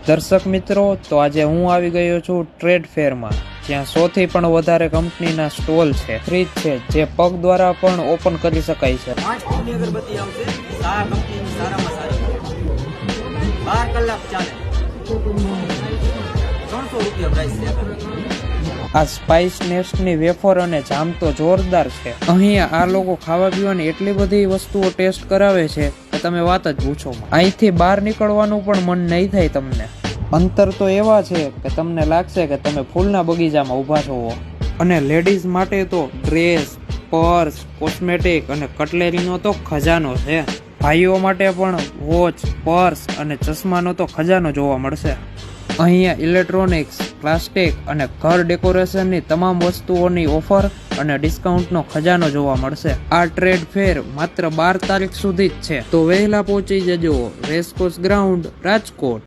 દર્શક મિત્રો, તો આજે હું આવી ગયો છું ટ્રેડ ફેરમાં, જ્યાં 100 થી પણ વધારે કંપનીના સ્ટોલ છે, ફ્રીજ છે જે પગ દ્વારા પણ ઓપન કરી શકાય છે. 5 ફૂટની અગરબત્તી આવશે, આ કંપનીની સારામાં સારી 12 કલાક ચાલે, 300 રૂપિયા પ્રાઇસ છે. આ સ્પાઇસ નેસ્ટની વેફર અને જામ તો જોરદાર છે. અહીંયા આ લોકો ખાવા પીવાની એટલી બધી વસ્તુઓ ટેસ્ટ કરાવે છે કે તમે વાત જ પૂછો. અહીંથી બહાર નીકળવાનું પણ મન નહીં થાય તમને. અંતર તો એવા છે કે તમને લાગશે કે તમે ફૂલના બગીચામાં ઊભા છો. અને લેડીઝ માટે તો ડ્રેસ, પર્સ, કોસ્મેટિક અને કટલેરીનો તો ખજાનો છે. ભાઈઓ માટે પણ વોચ, પર્સ અને ચશ્માનો તો ખજાનો જોવા મળશે. અહીંયા ઇલેક્ટ્રોનિક્સ, પ્લાસ્ટિક અને ઘર ડેકોરેશનની તમામ વસ્તુઓની ઓફર અને ડિસ્કાઉન્ટનો ખજાનો જોવા મળશે. આ ટ્રેડ ફેર માત્ર 12 તારીખ સુધી જ છે, તો વહેલા પહોંચી જજો રેસકોર્સ ગ્રાઉન્ડ, રાજકોટ.